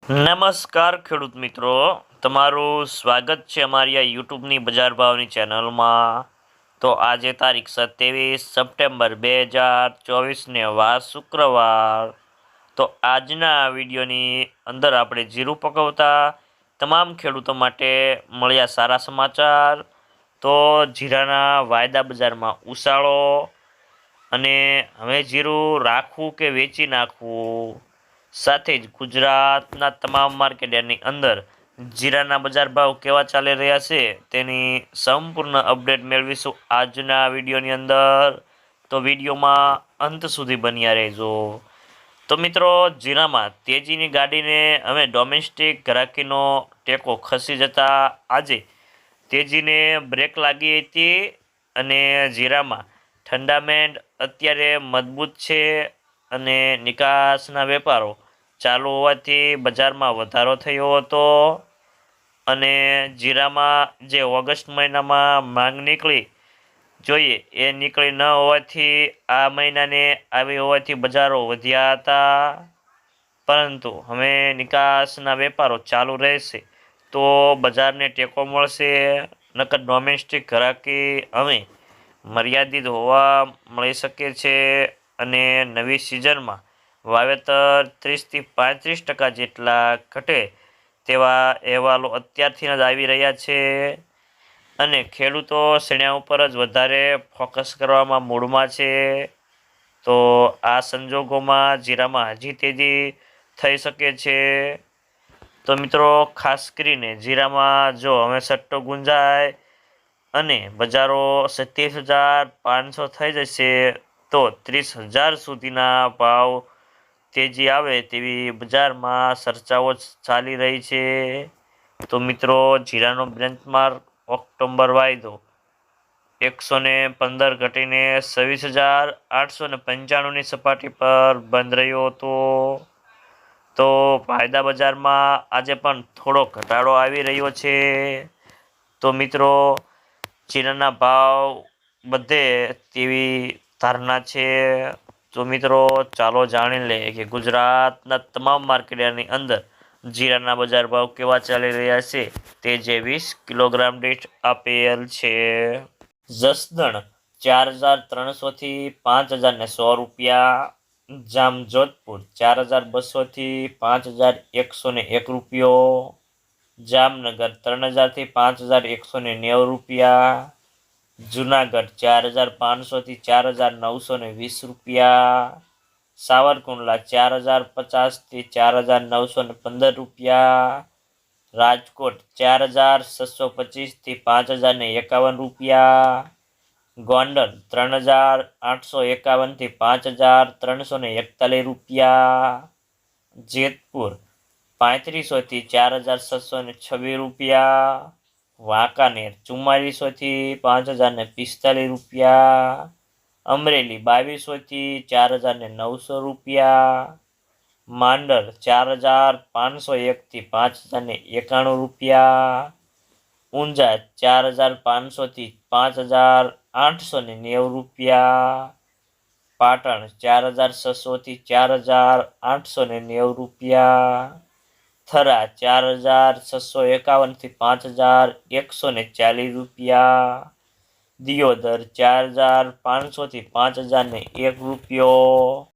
નમસ્કાર ખેડૂત મિત્રો, તમારું સ્વાગત છે અમારી આ યુટ્યુબની બજાર ભાવની ચેનલમાં. તો આજે તારીખ 27 સપ્ટેમ્બર 2024ને વાર શુક્રવાર. તો આજના વિડીયોની અંદર આપણે જીરું પકવતા તમામ ખેડૂતો માટે મળ્યા સારા સમાચાર. તો જીરાના વાયદા બજારમાં ઉછાળો અને હવે જીરું રાખવું કે વેચી નાખવું, સાથે જ ગુજરાતના તમામ માર્કેટની અંદર જીરાના બજાર ભાવ કેવા ચાલી રહ્યા છે તેની સંપૂર્ણ અપડેટ મેળવીશું આજના વિડીયોની અંદર. તો વિડીયોમાં અંત સુધી બન્યા રહેજો. તો મિત્રો, જીરામાં તેજીની ગાડીને હવે ડોમેસ્ટિક ઘરાકીનો ટેકો ખસી જતા આજે તેજીને બ્રેક લાગી હતી અને જીરામાં ફંડામેન્ટ અત્યારે મજબૂત છે અને નિકાસના વેપારો ચાલુ હોવાથી બજારમાં વધારો થયો હતો. અને જીરામાં જે ઓગસ્ટ મહિનામાં માંગ નીકળી જોઈએ એ નીકળી ન હોવાથી આ મહિનાને આવી હોવાથી બજારો વધ્યા હતા. પરંતુ હવે નિકાસના વેપારો ચાલુ રહેશે તો બજારને ટેકો મળશે. નકર ડોમેસ્ટિક ઘરાકી હવે મર્યાદિત હોવા મળી શકે છે અને નવી સિઝનમાં વાવેતર 30 થી 35% જેટલા ઘટે તેવા અહેવાલો અત્યારથી જ આવી રહ્યા છે અને ખેડૂતો શેણા ઉપર જ વધારે ફોકસ કરવામાં મૂડમાં છે. તો આ સંજોગોમાં જીરામાં હજી તેજી થઈ શકે છે. તો મિત્રો, ખાસ કરીને જીરામાં જો હવે સટ્ટો ગુંજાય અને બજારો 27,500 થઈ જશે તો 30,000 સુધીના ભાવ તેજી આવે તેવી બજારમાં ચર્ચાઓ ચાલી રહી છે. તો મિત્રો, જીરાનો બેન્ચમાર્ક ઓક્ટોબર વાયદો 115 ઘટીને 26,895ની સપાટી પર બંધ રહ્યો હતો. તો વાયદા બજારમાં આજે પણ થોડો ઘટાડો આવી રહ્યો છે. તો મિત્રો, જીરાના ભાવ વધે તેવી ધારણા છે. તો મિત્રો, ચાલો જાણી લે કે ગુજરાતના તમામ માર્કેટની અંદર જીરાના બજાર ભાવ કેવા ચાલી રહ્યા છે તે જે 20 કિલોગ્રામ દીઠ આપેલ છે. જસદણ 4,300 થી 5,100 રૂપિયા, જામજોધપુર 4,200 થી 5,101 રૂપિયો, જામનગર 3,000 થી 5,190 રૂપિયા, જુનાગઢ 4,500 થી 4,920 રૂપિયા, સાવરકુંડલા 4,050 થી 4,915 રૂપિયા, રાજકોટ 4,625 થી 5,051 રૂપિયા, ગોંડલ 3,851 થી 5,341 રૂપિયા, જેતપુર 3500 થી 4,626 રૂપિયા, વાંકાનેર 4400 થી 5,045 રૂપિયા, અમરેલી 2200 થી 4,900 રૂપિયા, માંડલ 4,501 થી 5,091 રૂપિયા, ઊંઝા 4,500 થી 5,890 રૂપિયા, પાટણ 4,600 થી 4,890 રૂપિયા, થરા 4,651 થી 5,140 રૂપિયા, દિયોદર 4,500 થી 5,001 રૂપિયો,